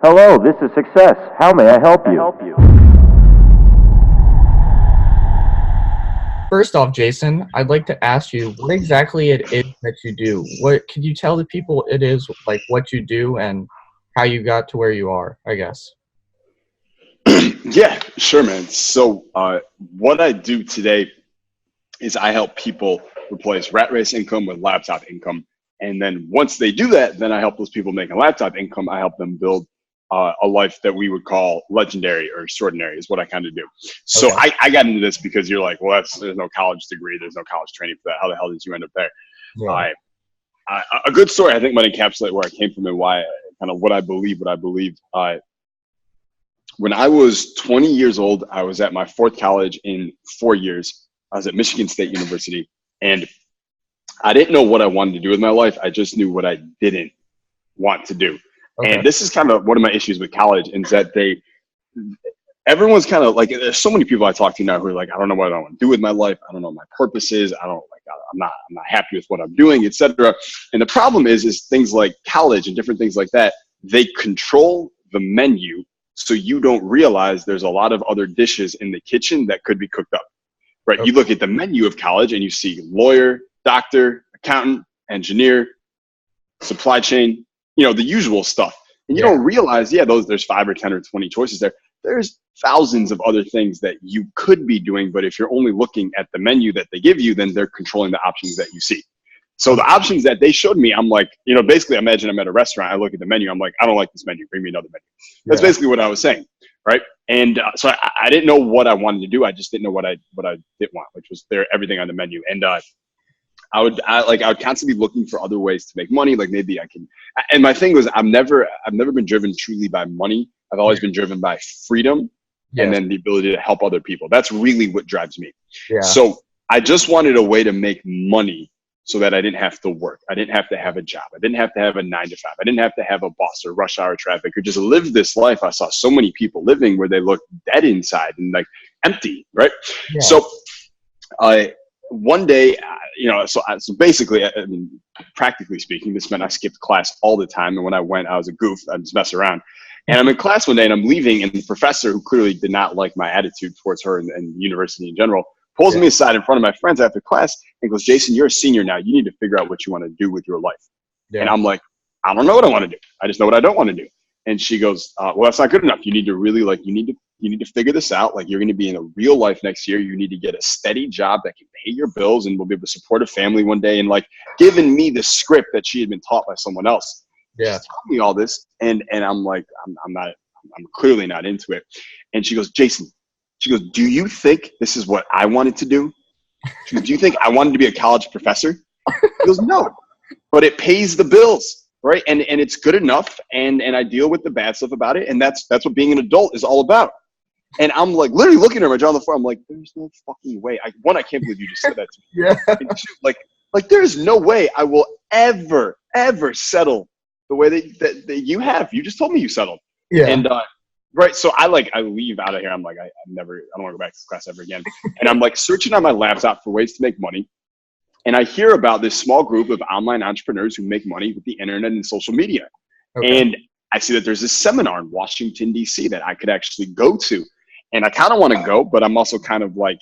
Hello, this is Success. How may I help you? First off, Jason, I'd like to ask you what exactly it is that you do. What can you tell the people it is, like what you do and how you got to where you are, I guess. Yeah, sure, man. So what I do today is I help people replace rat race income with laptop income. And then once they do that, then I help those people make a laptop income. I help them build a life that we would call legendary or extraordinary is what I kind of do. So Okay. I got into this because you're like, well, there's no college degree. There's no college training for that. How the hell did you end up there? Yeah. A good story, I think, might encapsulate where I came from and why, kind of what I believe. When I was 20 years old, I was at my fourth college in 4 years. I was at Michigan State University, and I didn't know what I wanted to do with my life. I just knew what I didn't want to do. Okay. And this is kind of one of my issues with college, is that everyone's kind of like, there's so many people I talk to now who are like, I don't know what I want to do with my life. I don't know what my purpose is. I'm not happy with what I'm doing, etc. And the problem is things like college and different things like that, they control the menu. So you don't realize there's a lot of other dishes in the kitchen that could be cooked up, right? Okay. You look at the menu of college and you see lawyer, doctor, accountant, engineer, supply chain, the usual stuff. And you don't realize, there's 5 or 10 or 20 choices there. There's thousands of other things that you could be doing, but if you're only looking at the menu that they give you, then they're controlling the options that you see. So the options that they showed me, I'm like, basically imagine I'm at a restaurant, I look at the menu, I'm like, I don't like this menu, bring me another menu. That's basically what I was saying, right? And so I didn't know what I wanted to do. I just didn't know what I didn't want, which was everything on the menu. And I would constantly be looking for other ways to make money. Like maybe I can. And my thing was, I've never been driven truly by money. I've always been driven by freedom and then the ability to help other people. That's really what drives me. Yeah. So I just wanted a way to make money so that I didn't have to work. I didn't have to have a job. I didn't have to have a 9 to 5. I didn't have to have a boss or rush hour traffic or just live this life. I saw so many people living where they look dead inside and like empty, right? Yeah. So one day, so basically, I mean, practically speaking, this meant I skipped class all the time. And when I went, I was a goof. I just mess around. And I'm in class one day and I'm leaving, and the professor, who clearly did not like my attitude towards her and university in general, pulls me aside in front of my friends after class and goes, Jason, you're a senior now. You need to figure out what you want to do with your life. Yeah. And I'm like, I don't know what I want to do. I just know what I don't want to do. And she goes, well, that's not good enough. You need to really you need to figure this out. Like, you're going to be in a real life next year. You need to get a steady job that can pay your bills and will be able to support a family one day. And like giving me the script that she had been taught by someone else. Yeah. She taught me all this. And I'm like, I'm clearly not into it. And she goes, Jason, she goes, do you think this is what I wanted to do? She goes, do you think I wanted to be a college professor? He goes, no, but it pays the bills. Right. And it's good enough. And I deal with the bad stuff about it. And that's what being an adult is all about. And I'm like literally looking at her, my jaw on the floor. I'm like, there's no fucking way. I can't believe you just said that to me. Yeah. And two, like there's no way I will ever settle the way that you have. You just told me you settled. Yeah. And right. So I leave out of here. I'm like, I don't want to go back to class ever again. And I'm like searching on my laptop for ways to make money. And I hear about this small group of online entrepreneurs who make money with the internet and social media. Okay. And I see that there's this seminar in Washington, D.C. that I could actually go to. And I kind of want to go, but I'm also kind of like,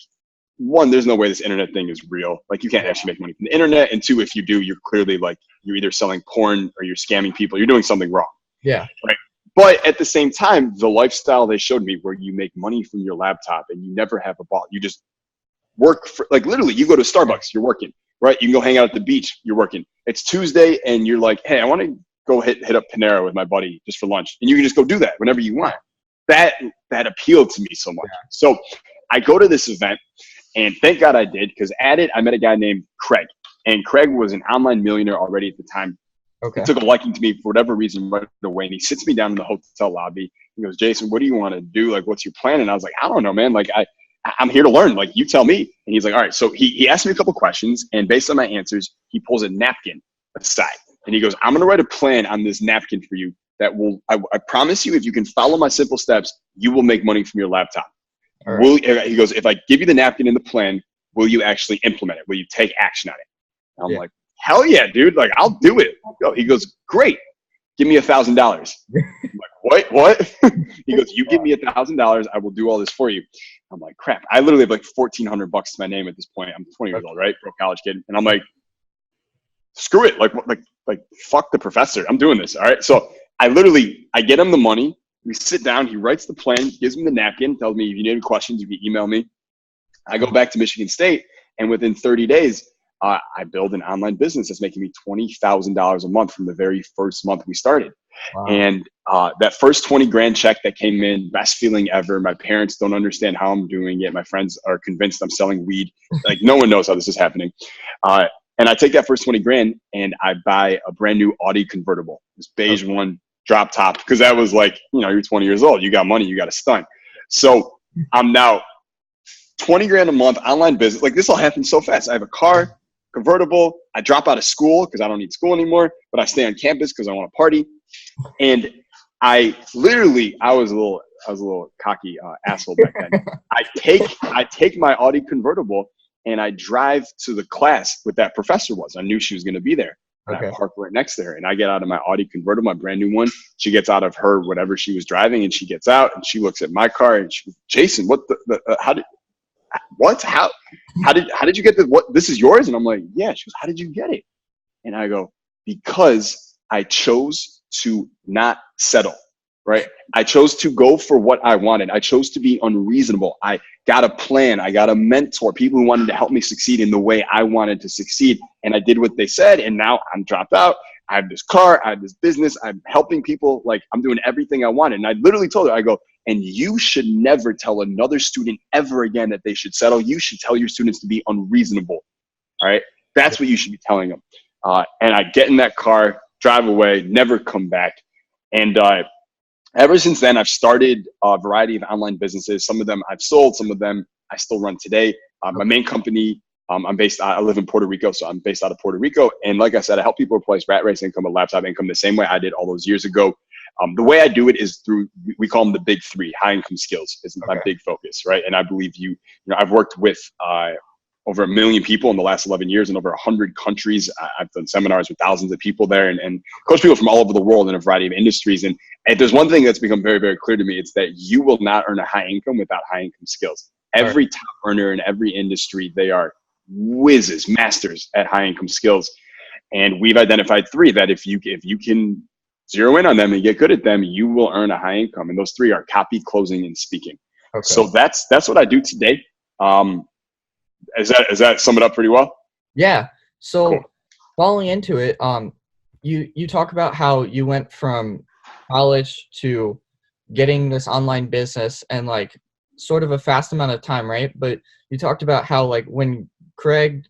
one, there's no way this internet thing is real. Like, you can't actually make money from the internet. And two, if you do, you're clearly you're either selling porn or you're scamming people. You're doing something wrong. Yeah. Right. But at the same time, the lifestyle they showed me, where you make money from your laptop and you never have a boss, you just work for, literally, you go to Starbucks, you're working. Right, you can go hang out at the beach, you're working. It's Tuesday and you're like, hey, I want to go hit up Panera with my buddy just for lunch. And you can just go do that whenever you want. That appealed to me so much. Yeah. So I go to this event, and thank God I did, because at it, I met a guy named Craig. And Craig was an online millionaire already at the time. Okay. He took a liking to me for whatever reason right away. And he sits me down in the hotel lobby. He goes, Jason, what do you want to do? Like, what's your plan? And I was like, I don't know, man. Like, I'm here to learn. Like, you tell me. And he's like, all right. So he asked me a couple questions, and based on my answers, he pulls a napkin aside and he goes, I'm going to write a plan on this napkin for you that will, I promise you, if you can follow my simple steps, you will make money from your laptop. Right. He goes, if I give you the napkin and the plan, will you actually implement it? Will you take action on it? And I'm like, hell yeah, dude. Like, I'll do it. He goes, great. Give me $1,000. I'm like, what? He goes, you give me $1,000, I will do all this for you. I'm like, crap. I literally have like $1,400 to my name at this point. I'm 20 years old, right? Broke college kid. And I'm like, screw it. Like, fuck the professor. I'm doing this. All right. So I get him the money. We sit down. He writes the plan, gives me the napkin, tells me if you need any questions, you can email me. I go back to Michigan State, and within 30 days, I build an online business that's making me $20,000 a month from the very first month we started. Wow. And that first 20 grand check that came in, best feeling ever. My parents don't understand how I'm doing it. My friends are convinced I'm selling weed. Like, no one knows how this is happening. And I take that first 20 grand and I buy a brand new Audi convertible, this beige one, drop top, because that was like, you're 20 years old. You got money, you got to stunt. So I'm now 20 grand a month, online business. Like, this all happened so fast. I have a car, convertible. I drop out of school because I don't need school anymore, but I stay on campus because I want to party. And I was a little cocky asshole back then. I take my Audi convertible and I drive to the class where that professor was. I knew she was going to be there. And I park right next to her, and I get out of my Audi convertible, my brand new one. She gets out of her whatever she was driving, and she gets out and she looks at my car and she goes, Jason, how did you get this? What, this is yours? And I'm like, yeah. She goes, how did you get it? And I go, because I chose to not settle, right? I chose to go for what I wanted. I chose to be unreasonable. I got a plan. I got a mentor, people who wanted to help me succeed in the way I wanted to succeed. And I did what they said. And now I'm dropped out. I have this car. I have this business. I'm helping people. Like, I'm doing everything I wanted. And I literally told her, I go, and you should never tell another student ever again that they should settle. You should tell your students to be unreasonable. All right. That's what you should be telling them. And I get in that car, drive away, never come back. And ever since then, I've started a variety of online businesses. Some of them I've sold, some of them I still run today. My main company, I live in Puerto Rico, so I'm based out of Puerto Rico. And like I said, I help people replace rat race income with laptop income the same way I did all those years ago. The way I do it is through, we call them the big three. High income skills is my big focus, right? And I believe I've worked with over 1 million people in the last 11 years in over 100 countries. I've done seminars with thousands of people there and coach people from all over the world in a variety of industries. And if there's one thing that's become very, very clear to me, it's that you will not earn a high income without high income skills. Every top earner in every industry, they are whizzes, masters at high income skills. And we've identified 3 that if you can zero in on them and get good at them, you will earn a high income. And those 3 are copy, closing, and speaking. Okay. So that's what I do today. Does that sum it up pretty well? Yeah. So Falling into it, you talk about how you went from college to getting this online business and like sort of a fast amount of time, right? But you talked about how like when Craig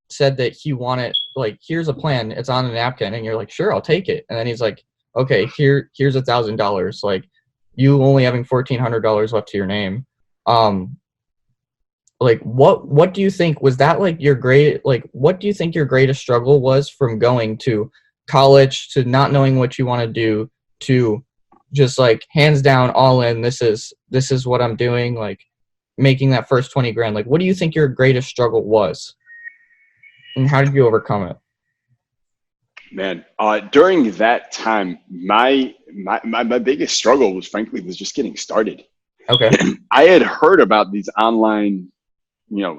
said that he wanted, like, here's a plan, it's on a napkin, and you're like, sure, I'll take it. And then he's like, okay, here's $1,000, like you only having $1,400 left to your name. Like what do you think was that, like what do you think your greatest struggle was from going to college to not knowing what you want to do to just like hands down all in, this is what I'm doing, like making that first 20 grand? Like, what do you think your greatest struggle was and how did you overcome it? Man, during that time, my biggest struggle was just getting started. Okay. I had heard about these online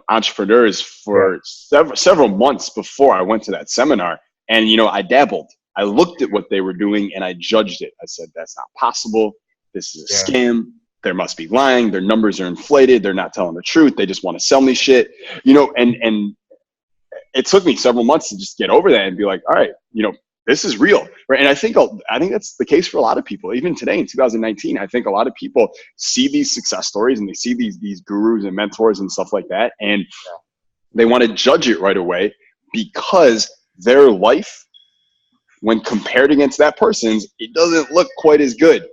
entrepreneurs for several months before I went to that seminar. And, I dabbled. I looked at what they were doing and I judged it. I said, that's not possible. This is a scam. They must be lying. Their numbers are inflated. They're not telling the truth. They just want to sell me shit, and it took me several months to just get over that and be like, all right, this is real, right? And I think that's the case for a lot of people. Even today in 2019, I think a lot of people see these success stories and they see these gurus and mentors and stuff like that, and they want to judge it right away because their life, when compared against that person's, it doesn't look quite as good,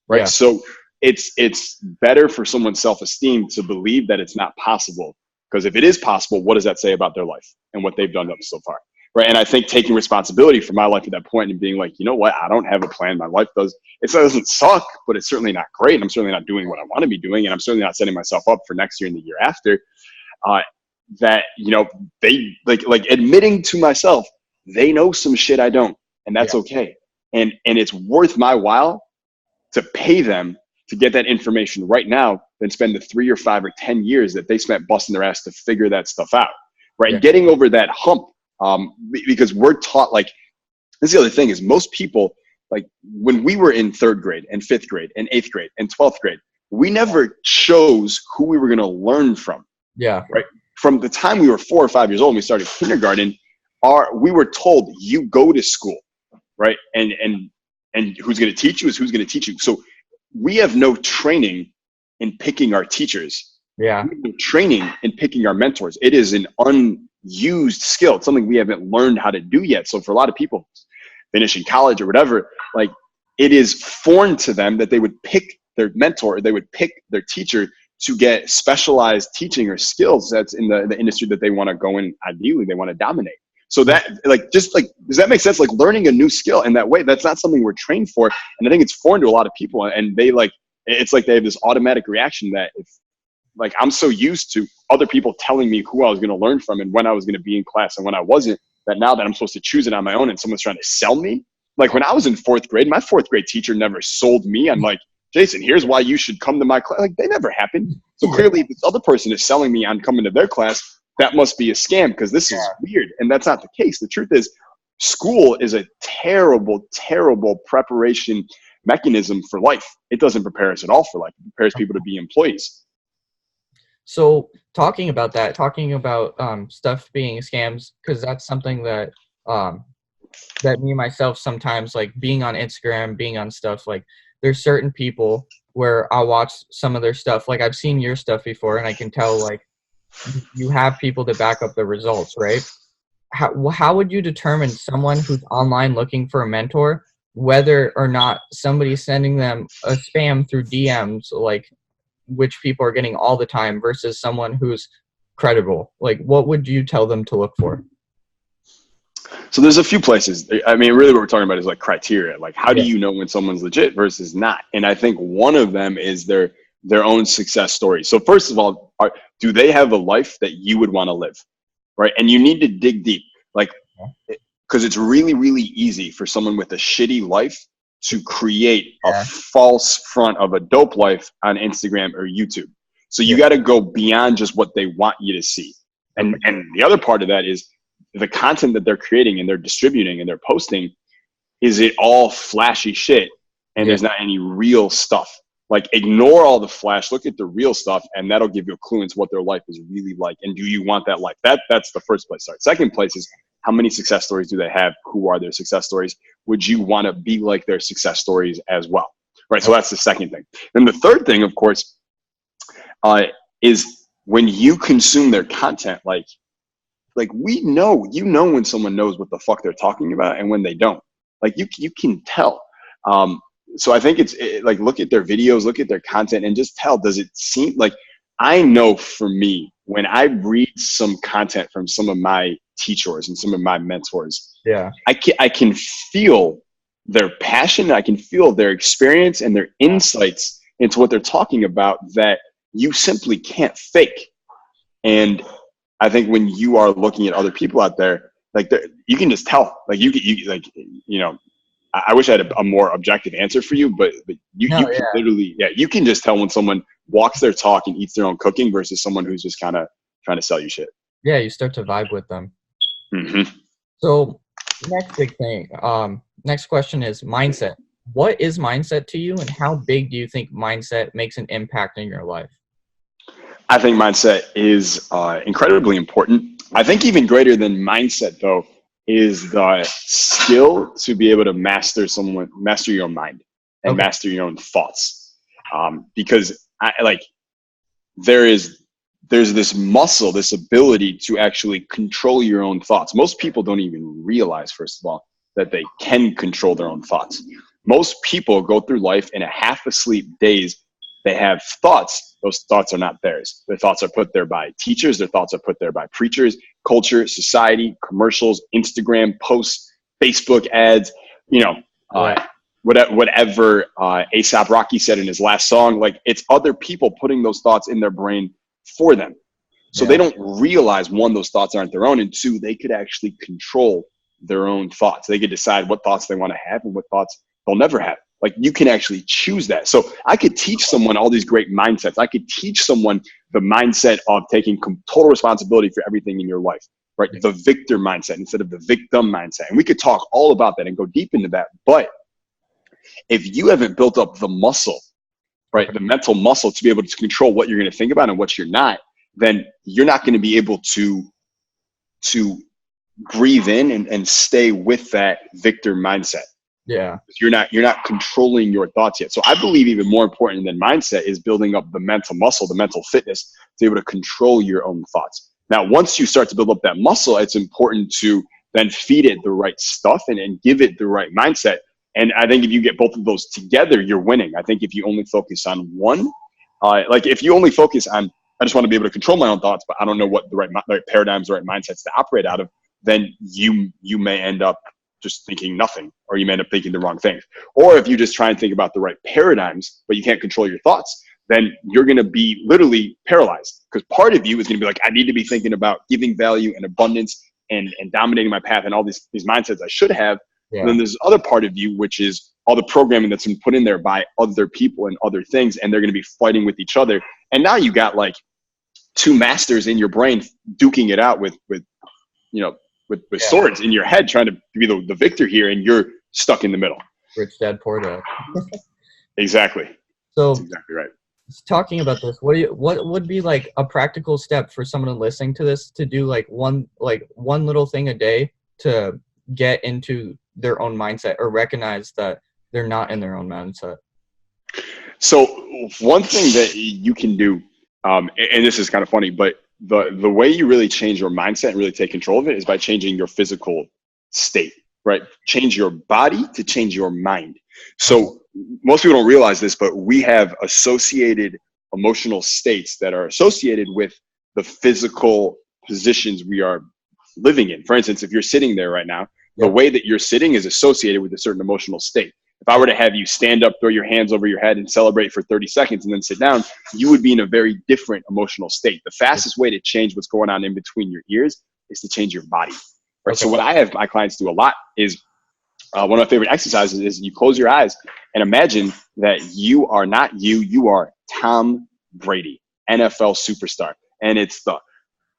right? Yeah. So it's better for someone's self-esteem to believe that it's not possible, because if it is possible, what does that say about their life and what they've done up so far? Right. And I think taking responsibility for my life at that point and being like, you know what, I don't have a plan. My life doesn't suck, but it's certainly not great. And I'm certainly not doing what I want to be doing. And I'm certainly not setting myself up for next year and the year after. That, they like admitting to myself, they know some shit I don't, and that's okay. And it's worth my while to pay them to get that information right now than spend the 3 or 5 or 10 years that they spent busting their ass to figure that stuff out, right? Yeah. And getting over that hump, because we're taught, like, this is the other thing is most people, like when we were in 3rd grade and 5th grade and 8th grade and 12th grade, we never chose who we were going to learn from. Yeah. Right. From the time we were 4 or 5 years old and we started kindergarten, we were told you go to school, right? And who's going to teach you is who's going to teach you. So we have no training in picking our teachers. Yeah. We have no training in picking our mentors. It is an unused skill. It's something we haven't learned how to do yet. So for a lot of people finishing college or whatever, like it is foreign to them that they would pick their mentor, or they would pick their teacher to get specialized teaching or skills that's in the industry that they want to go in. Ideally, they want to dominate. So that, like, just like, does that make sense? Like learning a new skill in that way, that's not something we're trained for. And I think it's foreign to a lot of people. And they like, it's like they have this automatic reaction that if, like, I'm so used to other people telling me who I was going to learn from and when I was going to be in class and when I wasn't, that now that I'm supposed to choose it on my own and someone's trying to sell me. Like when I was in 4th grade, my 4th grade teacher never sold me. I'm like, Jason, here's why you should come to my class. Like, they never happened. So clearly, if this other person is selling me on coming to their class, that must be a scam because this is weird. And that's not the case. The truth is, school is a terrible, terrible preparation mechanism for life. It doesn't prepare us at all for life. It prepares people to be employees. So talking about stuff being scams, because that's something that that me myself sometimes, like being on Instagram, being on stuff, like there's certain people where I'll watch some of their stuff. Like I've seen your stuff before and I can tell like you have people to back up the results, right? How would you determine someone who's online looking for a mentor, whether or not somebody's sending them a spam through DMs, like which people are getting all the time, versus someone who's credible? Like what would you tell them to look for? So there's a few places. I mean, really what we're talking about is like criteria. Like how do you know when someone's legit versus not? And I think one of them is their own success story. So first of all, do they have a life that you would want to live? Right. And you need to dig deep, like, because it's really, really easy for someone with a shitty life to create a false front of a dope life on Instagram or YouTube. So you got to go beyond just what they want you to see. And the other part of that is the content that they're creating and they're distributing and they're posting. Is it all flashy shit and there's not any real stuff? Like, ignore all the flash, look at the real stuff, and that'll give you a clue into what their life is really like. And do you want that life? That's the first place. Start. Second place is, how many success stories do they have? Who are their success stories? Would you want to be like their success stories as well? Right. So that's the second thing. Then the third thing, of course, is when you consume their content, like we know, when someone knows what the fuck they're talking about and when they don't. Like you can tell. So I think it's like, look at their videos, look at their content, and just tell, does it seem like, I know for me, when I read some content from some of my teachers and some of my mentors, I can feel their passion, I can feel their experience and their insights into what they're talking about that you simply can't fake. And I think when you are looking at other people out there, like you can just tell, like I wish I had a more objective answer for you, but you can literally, you can just tell when someone walks their talk and eats their own cooking versus someone who's just kind of trying to sell you shit. Yeah, you start to vibe with them. Mm-hmm. So next big thing, next question is mindset. What is mindset to you, and how big do you think mindset makes an impact in your life? I think mindset is incredibly important. I think even greater than mindset, though, is the skill to be able to master your own mind and master your own thoughts. Because there's this muscle, this ability to actually control your own thoughts. Most people don't even realize, first of all, that they can control their own thoughts. Most people go through life in a half asleep daze. They have thoughts. Those thoughts are not theirs. Their thoughts are put there by teachers. Their thoughts are put there by preachers, culture, society, commercials, Instagram posts, Facebook ads, whatever A$AP Rocky said in his last song. Like, it's other people putting those thoughts in their brain for them. So they don't realize, one, those thoughts aren't their own, and two, they could actually control their own thoughts. They could decide what thoughts they want to have and what thoughts they'll never have. Like you can actually choose that. So I could teach someone all these great mindsets. I could teach someone the mindset of taking total responsibility for everything in your life, right? The victor mindset instead of the victim mindset. And we could talk all about that and go deep into that. But if you haven't built up the muscle, right, the mental muscle to be able to control what you're going to think about and what you're not, then you're not going to be able to breathe in and stay with that victor mindset. Yeah. You're not controlling your thoughts yet. So I believe even more important than mindset is building up the mental muscle, the mental fitness to be able to control your own thoughts. Now, once you start to build up that muscle, it's important to then feed it the right stuff and give it the right mindset. And I think if you get both of those together, you're winning. I think if you only focus on one, like if you only focus on, I just want to be able to control my own thoughts, but I don't know what the right paradigms, the right mindsets to operate out of, then you may end up just thinking nothing, or you may end up thinking the wrong things. Or if you just try and think about the right paradigms, but you can't control your thoughts, then you're going to be literally paralyzed, because part of you is going to be like, I need to be thinking about giving value and abundance and dominating my path and all these mindsets I should have. Yeah. And then there's other part of you, which is all the programming that's been put in there by other people and other things, and they're going to be fighting with each other. And now you got like two masters in your brain duking it out with swords in your head, trying to be the victor here, and you're stuck in the middle. Rich Dad, Poor Dad. Exactly. So that's exactly right. Talking about this, what would be like a practical step for someone listening to this to do like one little thing a day to get into their own mindset, or recognize that they're not in their own mindset? So one thing that you can do, and this is kind of funny, but the way you really change your mindset and really take control of it is by changing your physical state, right? Change your body to change your mind. So most people don't realize this, but we have associated emotional states that are associated with the physical positions we are living in. For instance, if you're sitting there right now, the way that you're sitting is associated with a certain emotional state. If I were to have you stand up, throw your hands over your head and celebrate for 30 seconds and then sit down, you would be in a very different emotional state. The fastest way to change what's going on in between your ears is to change your body. Right. Okay. So what I have my clients do a lot is one of my favorite exercises is you close your eyes and imagine that you are not you are Tom Brady, NFL superstar. And it's the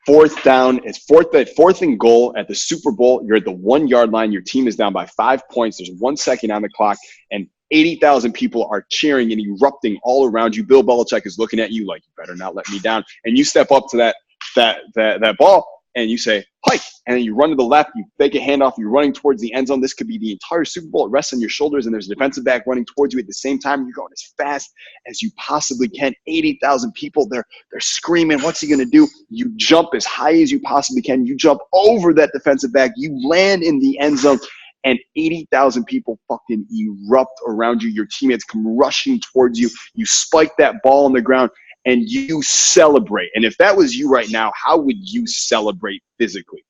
fourth down, it's fourth and goal at the Super Bowl. You're at the 1 yard line. Your team is down by 5 points. There's 1 second on the clock, and 80,000 people are cheering and erupting all around you. Bill Belichick is looking at you like, you better not let me down. And you step up to that ball and you say, hike. And then you run to the left, you fake a handoff, you're running towards the end zone. This could be the entire Super Bowl. It rests on your shoulders, and there's a defensive back running towards you at the same time. You're going as fast as you possibly can. 80,000 people, they're screaming, what's he going to do? You jump as high as you possibly can. You jump over that defensive back. You land in the end zone, and 80,000 people fucking erupt around you. Your teammates come rushing towards you. You spike that ball on the ground, and you celebrate. And if that was you right now, how would you celebrate physically?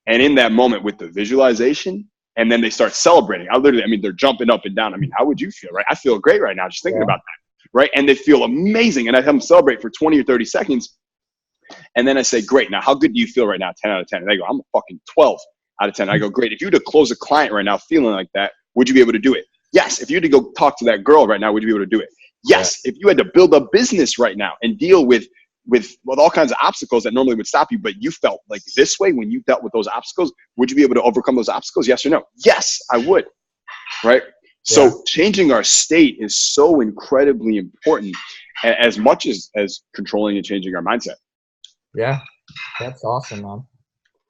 And in that moment with the visualization, and then they start celebrating. They're jumping up and down. How would you feel, right? I feel great right now just thinking about that, right? And they feel amazing. And I have them celebrate for 20 or 30 seconds. And then I say, great, now how good do you feel right now? 10 out of 10. And they go, I'm a fucking 12 out of 10. I go, great. If you were to close a client right now feeling like that, would you be able to do it? Yes. If you had to go talk to that girl right now, would you be able to do it? Yes. If you had to build a business right now and deal with all kinds of obstacles that normally would stop you, but you felt like this way when you dealt with those obstacles, would you be able to overcome those obstacles? Yes or no? Yes, I would. Right? Yeah. So changing our state is so incredibly important, as much as controlling and changing our mindset. Yeah, that's awesome,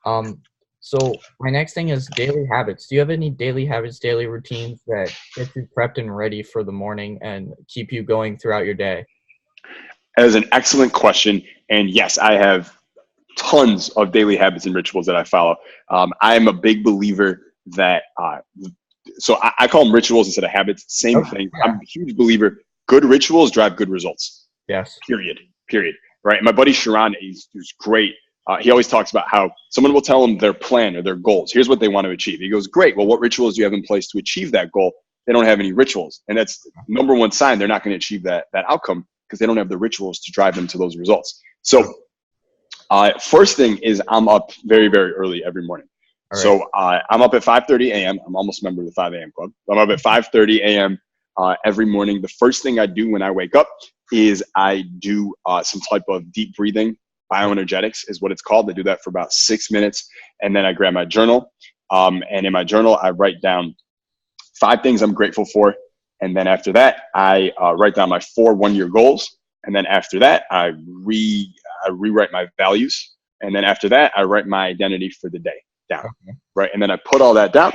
man. So my next thing is daily habits. Do you have any daily habits, daily routines that get you prepped and ready for the morning and keep you going throughout your day? That is an excellent question. And yes, I have tons of daily habits and rituals that I follow. I am a big believer that, so I call them rituals instead of habits. Same thing. Yeah. I'm a huge believer. Good rituals drive good results. Yes. Period. Right. My buddy Sharon, he's great. He always talks about how someone will tell him their plan or their goals. Here's what they want to achieve. He goes, great. Well, what rituals do you have in place to achieve that goal? They don't have any rituals. And that's number one sign they're not going to achieve that outcome, because they don't have the rituals to drive them to those results. So first thing is I'm up very, very early every morning. Right. So I'm up at 5:30 a.m. I'm almost a member of the 5 a.m. club. I'm up at 5:30 a.m. every morning. The first thing I do when I wake up is I do some type of deep breathing. Bioenergetics is what it's called. I do that for about 6 minutes. And then I grab my journal. And in my journal, I write down 5 things I'm grateful for. And then after that, I write down my 4 one-year goals. And then after that, I rewrite my values. And then after that, I write my identity for the day down. Okay. Right. And then I put all that down.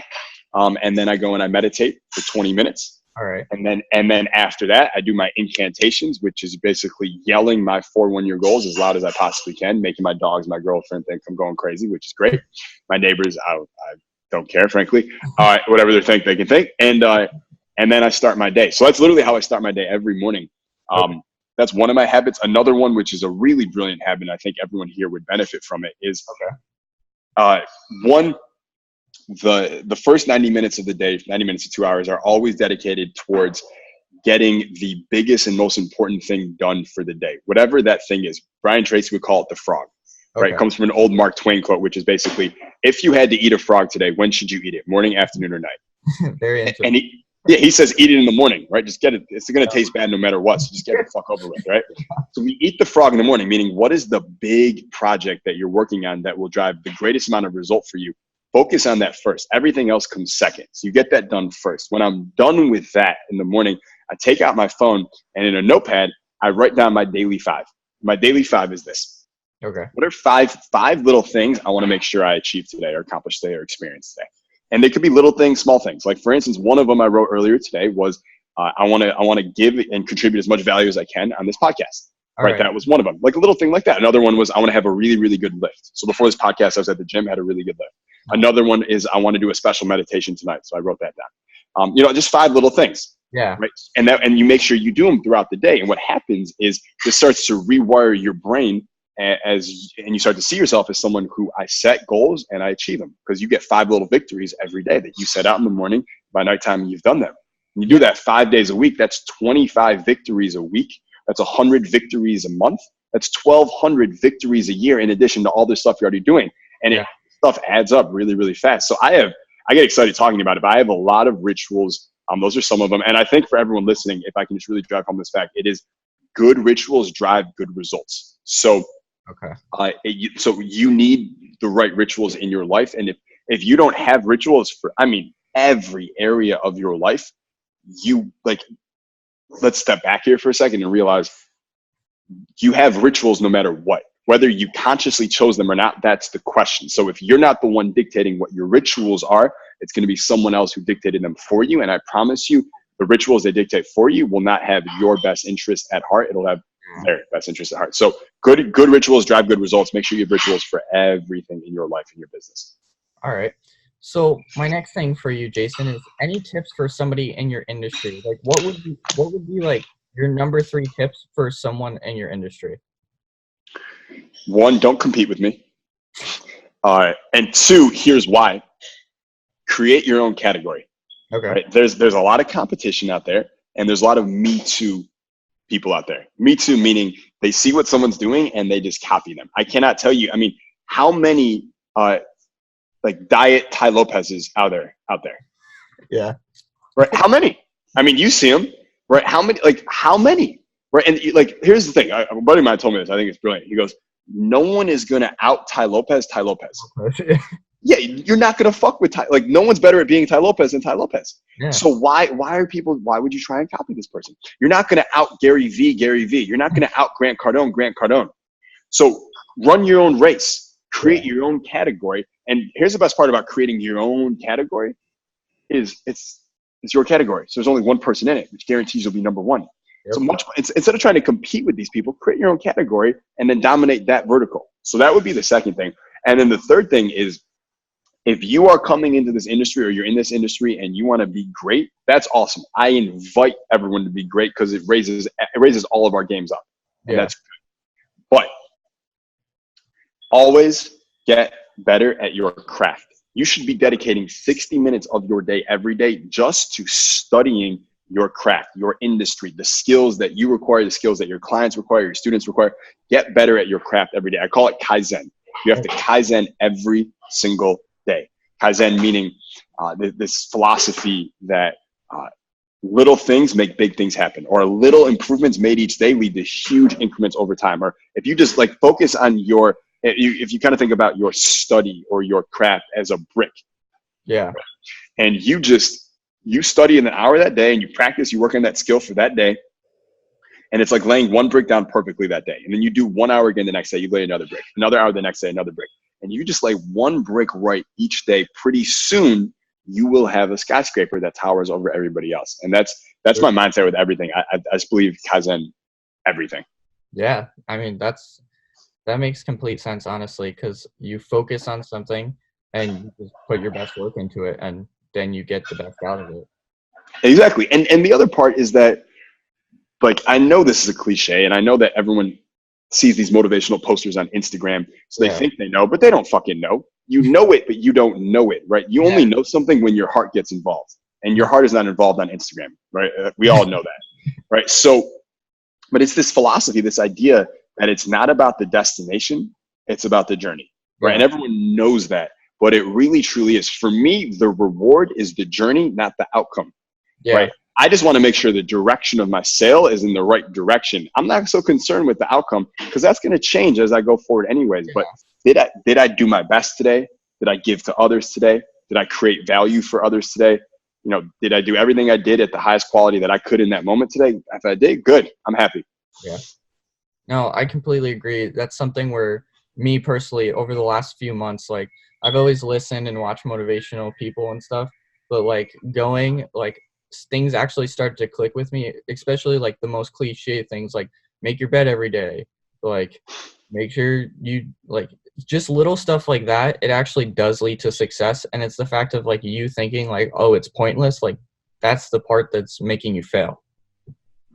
And then I go and I meditate for 20 minutes. All right. And then after that, I do my incantations, which is basically yelling my 4 one-year goals as loud as I possibly can, making my dogs, my girlfriend think I'm going crazy, which is great. My neighbors, I don't care, frankly. Whatever they think, they can think. And then I start my day. So that's literally how I start my day every morning. That's one of my habits. Another one, which is a really brilliant habit, and I think everyone here would benefit from it, is one, the first 90 minutes of the day, 90 minutes to 2 hours, are always dedicated towards getting the biggest and most important thing done for the day. Whatever that thing is. Brian Tracy would call it the frog. Okay. Right? It comes from an old Mark Twain quote, which is basically, if you had to eat a frog today, when should you eat it? Morning, afternoon, or night? Very interesting. And he says eat it in the morning, right? Just get it. It's going to taste bad no matter what. So just get it the fuck over with, right? So we eat the frog in the morning, meaning what is the big project that you're working on that will drive the greatest amount of result for you? Focus on that first. Everything else comes second. So you get that done first. When I'm done with that in the morning, I take out my phone and in a notepad, I write down my daily 5. My daily 5 is this. Okay. What are five little things I want to make sure I achieve today or accomplish today or experience today? And they could be little things, small things. Like for instance, one of them I wrote earlier today was I want to give and contribute as much value as I can on this podcast. Right. That was one of them. Like a little thing like that. Another one was I want to have a really, really good lift. So before this podcast, I was at the gym, had a really good lift. Another one is I want to do a special meditation tonight. So I wrote that down. Just 5 little things. Yeah. Right. And you make sure you do them throughout the day. And what happens is this starts to rewire your brain and you start to see yourself as someone who I set goals and I achieve them, because you get 5 little victories every day that you set out in the morning. By nighttime, you've done them. When you do that 5 days a week, that's 25 victories a week. That's 100 victories a month. That's 1,200 victories a year in addition to all the stuff you're already doing. And stuff adds up really, really fast. So I get excited talking about it, but I have a lot of rituals. Those are some of them. And I think for everyone listening, if I can just really drive home this fact, it is good rituals drive good results. So so you need the right rituals in your life. And if you don't have rituals for, every area of your life, let's step back here for a second and realize you have rituals no matter what. Whether you consciously chose them or not, that's the question. So if you're not the one dictating what your rituals are, it's going to be someone else who dictated them for you. And I promise you, the rituals they dictate for you will not have your best interest at heart. It'll have their best interest at heart. So good rituals drive good results. Make sure you have rituals for everything in your life and your business. All right. So my next thing for you, Jason, is any tips for somebody in your industry? Like what would be like your number 3 tips for someone in your industry? 1, don't compete with me. And 2, here's why. Create your own category. Okay. Right? There's a lot of competition out there, and there's a lot of Me Too people out there. Me Too meaning they see what someone's doing and they just copy them. I cannot tell you. How many diet Tai Lopez's out there? Yeah. Right. How many? You see them. Right. How many? Right. And here's the thing. A buddy of mine told me this. I think it's brilliant. He goes, no one is going to out Tai Lopez. Yeah, you're not going to fuck with Tai. No one's better at being Tai Lopez than Tai Lopez. Yeah. So why would you try and copy this person? You're not going to out Gary V. You're not going to out Grant Cardone. So run your own race, create your own category. And here's the best part about creating your own category is it's your category. So there's only one person in it, which guarantees you'll be number 1. Yep. So instead of trying to compete with these people, create your own category and then dominate that vertical. So that would be the second thing. And then the third thing is, if you are coming into this industry or you're in this industry and you want to be great, that's awesome. I invite everyone to be great because it raises all of our games up. And that's good. But always get better at your craft. You should be dedicating 60 minutes of your day every day just to studying your craft, your industry, the skills that you require, the skills that your clients require, your students require. Get better at your craft every day. I call it Kaizen. You have to Kaizen every single day. Kaizen meaning this philosophy that little things make big things happen, or little improvements made each day lead to huge increments over time. Or if you just like focus on if you kind of think about your study or your craft as a brick, Yeah. and you study in an hour that day and you practice, you work on that skill for that day. And it's like laying one brick down perfectly that day. And then you do 1 hour again the next day, you lay another brick, another hour the next day, another brick. And you just lay one brick right each day. Pretty soon you will have a skyscraper that towers over everybody else. And that's my mindset with everything. I just believe Kaizen everything. Yeah. I mean, that makes complete sense, honestly, because you focus on something and you just put your best work into it, and then you get the best out of it. Exactly. And the other part is that, like, I know this is a cliche, and I know that everyone sees these motivational posters on Instagram, so they think they know, but they don't fucking know. You know it, but you don't know it, right? You only know something when your heart gets involved, and your heart is not involved on Instagram, right? We all know that, right? So, but it's this philosophy, this idea that it's not about the destination, it's about the journey, right? And everyone knows that, but it really truly is. For me, the reward is the journey, not the outcome, right? I just want to make sure the direction of my sail is in the right direction. I'm not so concerned with the outcome, because that's going to change as I go forward anyways. But did I do my best today? Did I give to others today? Did I create value for others today? You know, did I do everything I did at the highest quality that I could in that moment today? If I did, good. I'm happy. Yeah. No, I completely agree. That's something where me personally, over the last few months, like, I've always listened and watched motivational people and stuff, but like things actually start to click with me, especially like the most cliche things, like make your bed every day, like make sure you, like, just little stuff like that. It actually does lead to success. And it's the fact of like you thinking like, oh, it's pointless. Like, that's the part that's making you fail.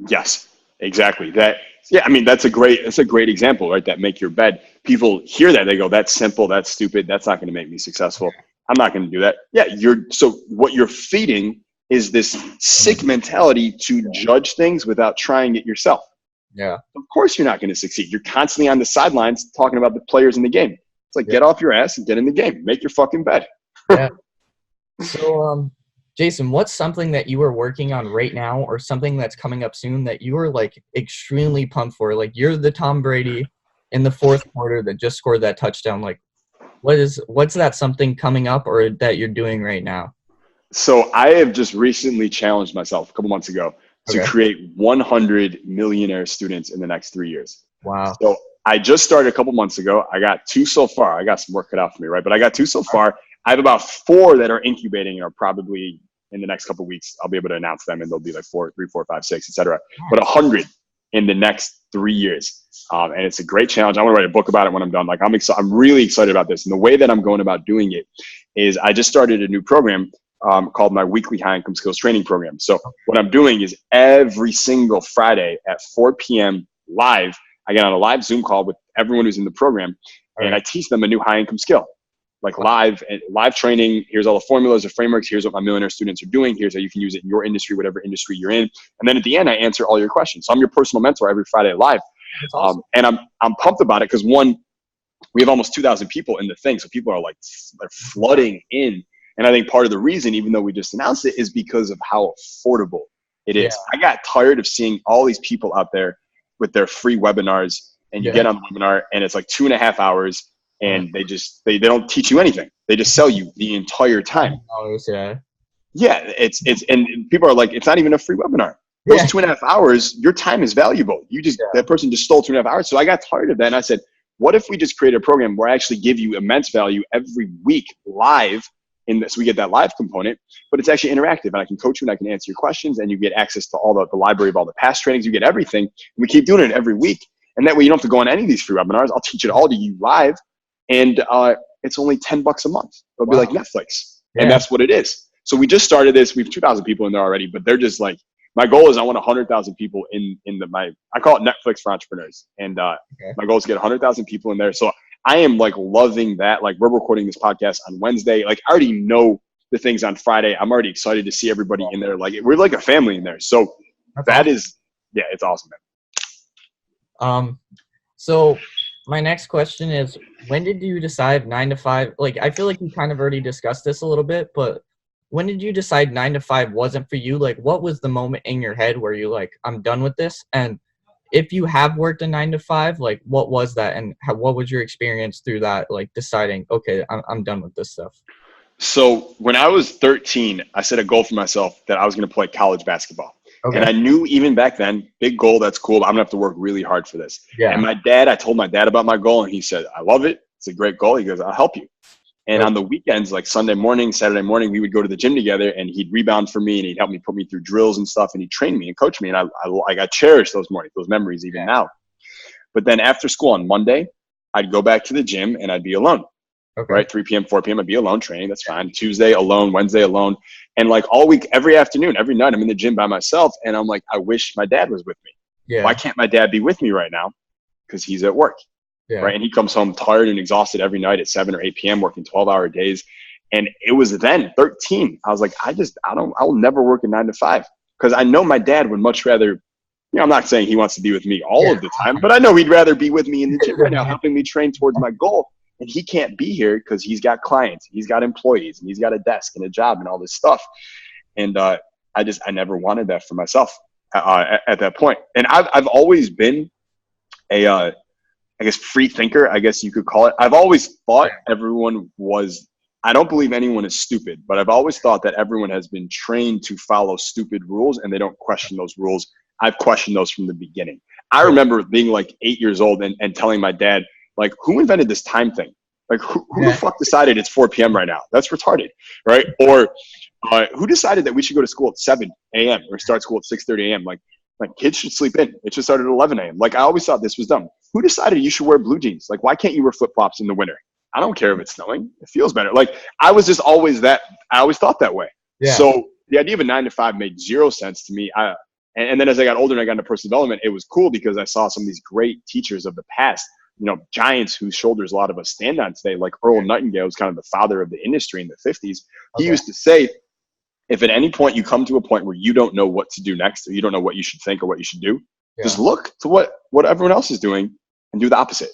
Yes, exactly. I mean, that's a great example, right? That make your bed. People hear that, they go, that's simple, that's stupid, that's not going to make me successful. I'm not going to do that. Yeah, so what you're feeding is this sick mentality to judge things without trying it yourself. Yeah. Of course you're not going to succeed. You're constantly on the sidelines talking about the players in the game. It's like, get off your ass and get in the game. Make your fucking bed. Yeah. So, Jason, what's something that you are working on right now, or something that's coming up soon that you are like extremely pumped for? Like, you're the Tom Brady in the fourth quarter that just scored that touchdown. Like, what's that something coming up or that you're doing right now? So I have just recently challenged myself a couple months ago to create 100 millionaire students in the next 3 years. Wow. So I just started a couple months ago. I got 2 so far. I got some work cut out for me, right? But I got 2 so far. I have about 4 that are incubating, and are probably in the next couple of weeks, I'll be able to announce them, and they'll be like 3, 4, 5, 6, etc. But 100 in the next 3 years. And it's a great challenge. I want to write a book about it when I'm done. Like, I'm really excited about this. And the way that I'm going about doing it is I just started a new program called my weekly high income skills training program. So what I'm doing is every single Friday at 4 p.m. live, I get on a live Zoom call with everyone who's in the program, and I teach them a new high income skill, like live training. Here's all the formulas, the frameworks. Here's what my millionaire students are doing. Here's how you can use it in your industry, whatever industry you're in. And then at the end, I answer all your questions. So I'm your personal mentor every Friday live. Awesome. And I'm pumped about it because, one, we have almost 2,000 people in the thing. So people are like, they're flooding in. And I think part of the reason, even though we just announced it, is because of how affordable it is. I got tired of seeing all these people out there with their free webinars, and you get on the webinar and it's like 2.5 hours, and they don't teach you anything. They just sell you the entire time. And people are like, it's not even a free webinar. Those 2.5 hours, your time is valuable. That person just stole 2.5 hours. So I got tired of that, and I said, what if we just create a program where I actually give you immense value every week live? So we get that live component, but it's actually interactive, and I can coach you and I can answer your questions, and you get access to all the library of all the past trainings. You get everything. And we keep doing it every week. And that way you don't have to go on any of these free webinars. I'll teach it all to you live. And it's only $10 a month. It'll be like Netflix. And that's what it is. So we just started this. We have 2,000 people in there already, but they're just like, my goal is I want 100,000 people I call it Netflix for entrepreneurs. And my goal is to get 100,000 people in there. So I am like loving that. Like, we're recording this podcast on Wednesday. Like, I already know the things on Friday. I'm already excited to see everybody in there. Like, we're like a family in there. So it's awesome, man. So my next question is, when did you decide 9 to 5? Like, I feel like you kind of already discussed this a little bit, but when did you decide 9 to 5 wasn't for you? Like, what was the moment in your head where you like, I'm done with this? And if you have worked a 9 to 5, like, what was that, and what was your experience through that? Like, deciding, okay, I'm done with this stuff. So when I was 13, I set a goal for myself that I was going to play college basketball. Okay. And I knew even back then, big goal, that's cool, but I'm going to have to work really hard for this. Yeah. And I told my dad about my goal, and he said, I love it. It's a great goal. He goes, I'll help you. And on the weekends, like Sunday morning, Saturday morning, we would go to the gym together, and he'd rebound for me, and he'd help me, put me through drills and stuff, and he'd train me and coach me. And I cherish those mornings, those memories even now. But then after school on Monday, I'd go back to the gym and I'd be alone. Okay. Right? 3 p.m., 4 p.m., I'd be alone training. That's fine. Tuesday alone, Wednesday alone. And like all week, every afternoon, every night, I'm in the gym by myself. And I'm like, I wish my dad was with me. Yeah. Why can't my dad be with me right now? Because he's at work. Yeah. Right. And he comes home tired and exhausted every night at 7 or 8 p.m. working 12-hour days. And it was then 13. I was like, I'll never work a 9 to 5, because I know my dad would much rather, I'm not saying he wants to be with me all of the time, but I know he'd rather be with me in the gym right now, helping me train towards my goal. And he can't be here because he's got clients, he's got employees, and he's got a desk and a job and all this stuff. And I never wanted that for myself at that point. And I've always been a free thinker, I guess you could call it. I've always thought everyone was, I don't believe anyone is stupid, but I've always thought that everyone has been trained to follow stupid rules and they don't question those rules. I've questioned those from the beginning. I remember being like 8 years old and telling my dad, like, who invented this time thing? Like, who the fuck decided it's 4 p.m. right now? That's retarded, right? Or who decided that we should go to school at 7 a.m. or start school at 6:30 a.m.? Like kids should sleep in. It should start at 11 a.m. Like, I always thought this was dumb. Who decided you should wear blue jeans? Like, why can't you wear flip-flops in the winter? I don't care if it's snowing. It feels better. Like, I was just always I always thought that way. Yeah. So the idea of a 9 to 5 made zero sense to me. And then as I got older and I got into personal development, it was cool because I saw some of these great teachers of the past, giants whose shoulders a lot of us stand on today, like Earl Nightingale was kind of the father of the industry in the 50s. He used to say, if at any point you come to a point where you don't know what to do next, or you don't know what you should think or what you should do, just look to what everyone else is doing and do the opposite.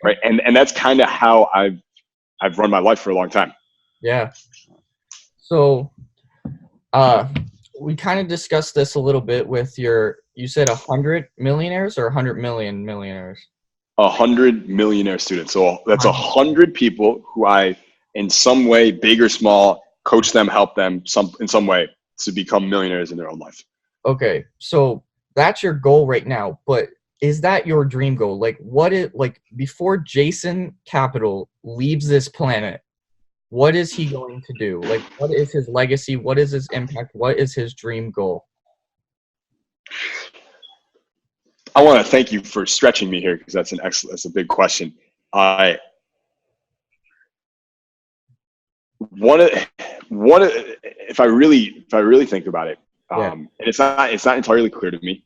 Right. And that's kind of how I've run my life for a long time. Yeah. So we kind of discussed this a little bit with you said 100 millionaires or 100 million millionaires? 100 millionaire students. So that's 100 people who I, in some way, big or small, coach them, help them in some way to become millionaires in their own life. Okay. So that's your goal right now, but is that your dream goal? Like, before Jason Capital leaves this planet, what is he going to do? Like, what is his legacy? What is his impact? What is his dream goal? I want to thank you for stretching me here, because that's a big question. If I really think about it, and it's not entirely clear to me,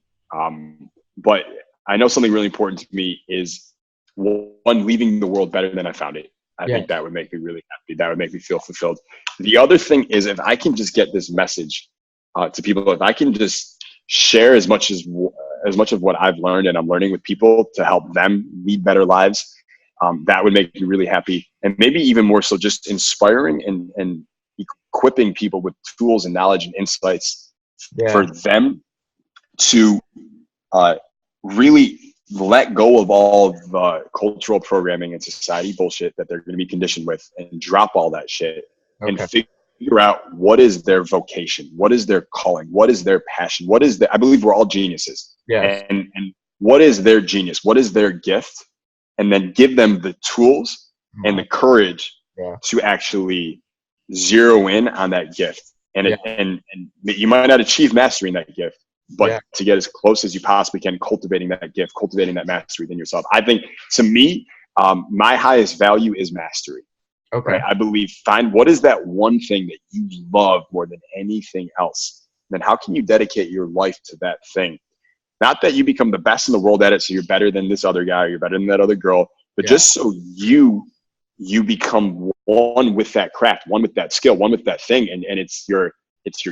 but I know something really important to me is, one, leaving the world better than I found it. I think that would make me really happy. That would make me feel fulfilled. The other thing is, if I can just get this message to people, if I can just share as much of what I've learned and I'm learning with people to help them lead better lives, that would make me really happy. And maybe even more so, just inspiring and equipping people with tools and knowledge and insights for them to really let go of all of the cultural programming and society bullshit that they're going to be conditioned with, and drop all that shit and figure out what is their vocation, what is their calling, what is their passion, I believe we're all geniuses. Yeah. And what is their genius? What is their gift? And then give them the tools and the courage to actually zero in on that gift. And you might not achieve mastery in that gift, but to get as close as you possibly can, cultivating that gift, cultivating that mastery within yourself. I think, to me, my highest value is mastery. Okay. Right? I believe, find what is that one thing that you love more than anything else. Then how can you dedicate your life to that thing? Not that you become the best in the world at it, so you're better than this other guy, or you're better than that other girl, but just so you become one with that craft, one with that skill, one with that thing, and it's your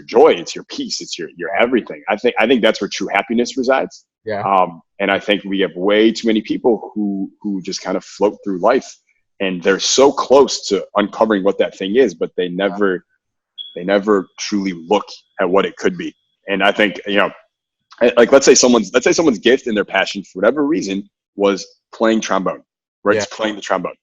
joy, it's your peace, it's your everything. I think that's where true happiness resides. Yeah. And I think we have way too many people who just kind of float through life, and they're so close to uncovering what that thing is, but they never They never truly look at what it could be. And I think, like let's say someone's gift and their passion for whatever reason was playing trombone, right? Yeah. It's playing the trombone.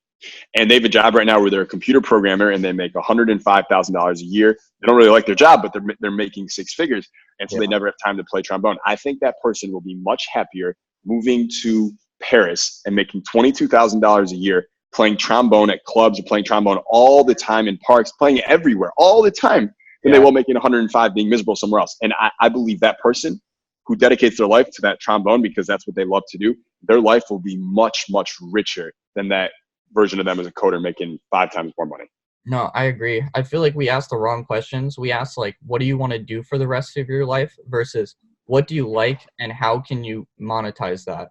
And they have a job right now where they're a computer programmer and they make $105,000 a year. They don't really like their job, but they're making six figures. And so they never have time to play trombone. I think that person will be much happier moving to Paris and making $22,000 a year, playing trombone at clubs or playing trombone all the time in parks, playing it everywhere all the time, than they will making 105 being miserable somewhere else. And I believe that person who dedicates their life to that trombone because that's what they love to do, their life will be much, much richer than that version of them as a coder making 5 times more money. No, I agree. I feel like we asked the wrong questions. We asked like, what do you want to do for the rest of your life versus what do you like and how can you monetize that?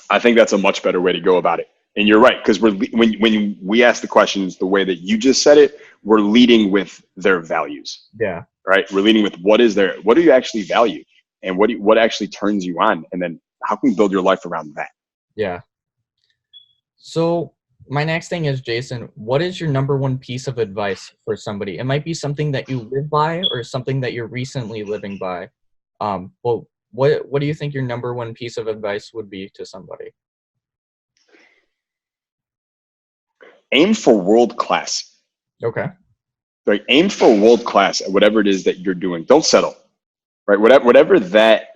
I think that's a much better way to go about it. And you're right, because when we ask the questions the way that you just said it, we're leading with their values. Yeah. Right. We're leading with what do you actually value, and what actually turns you on, and then how can we build your life around that? Yeah. So my next thing is, Jason, what is your number one piece of advice for somebody? It might be something that you live by or something that you're recently living by. Well, what do you think your number one piece of advice would be to somebody? Aim for world class. Okay. Right. Aim for world class at whatever it is that you're doing. Don't settle. Right. Whatever that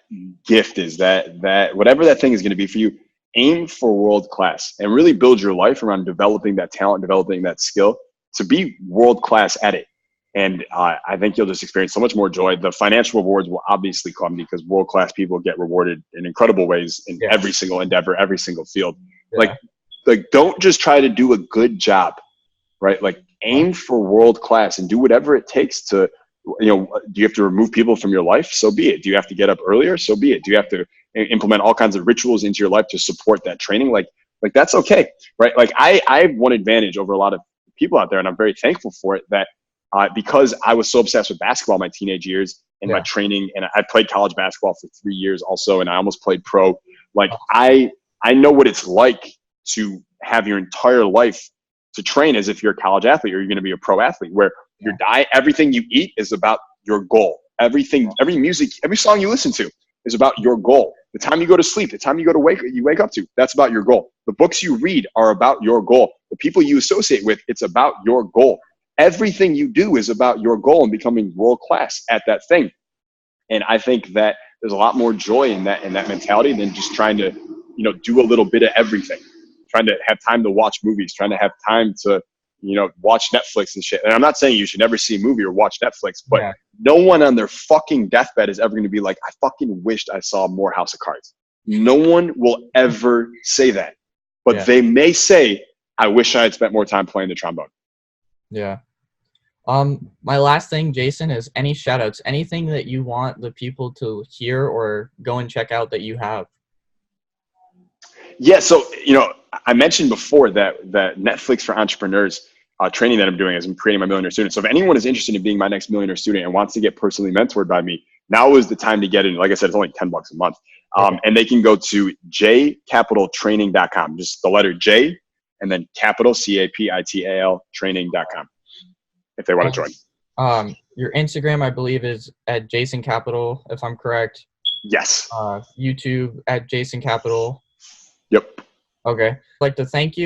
gift is, that whatever that thing is going to be for you, aim for world class and really build your life around developing that talent, developing that skill to be world class at it. And I think you'll just experience so much more joy. The financial rewards will obviously come because world class people get rewarded in incredible ways in every single endeavor, every single field. Yeah. Like don't just try to do a good job, right? Like aim for world class and do whatever it takes to, do you have to remove people from your life? So be it. Do you have to get up earlier? So be it. Do you have to implement all kinds of rituals into your life to support that training? Like that's okay, right? Like I have one advantage over a lot of people out there, and I'm very thankful for it, that because I was so obsessed with basketball my teenage years and my training, and I played college basketball for 3 years also, and I almost played pro. Like I know what it's like to have your entire life to train as if you're a college athlete or you're going to be a pro athlete, where your diet, everything you eat is about your goal. Everything, every music, every song you listen to is about your goal. The time you go to sleep, the time you wake up to, that's about your goal. The books you read are about your goal. The people you associate with, it's about your goal. Everything you do is about your goal and becoming world class at that thing. And I think that there's a lot more joy in that mentality than just trying to, do a little bit of everything. Trying to have time to watch movies, trying to have time to, watch Netflix and shit. And I'm not saying you should never see a movie or watch Netflix, but no one on their fucking deathbed is ever going to be like, I fucking wished I saw more House of Cards. No one will ever say that. But they may say, I wish I had spent more time playing the trombone. Yeah. My last thing, Jason, is any shout outs, anything that you want the people to hear or go and check out that you have. Yeah, so I mentioned before that Netflix for Entrepreneurs training that I'm doing as I'm creating my Millionaire Student. So if anyone is interested in being my next Millionaire Student and wants to get personally mentored by me, now is the time to get in. Like I said, it's only $10 a month, and they can go to jcapitaltraining.com. Just the letter J and then capital CAPITAL training.com if they want to join. Your Instagram, I believe, is at Jason Capital, if I'm correct. Yes. YouTube at Jason Capital. Yep. Okay. I'd like to thank you.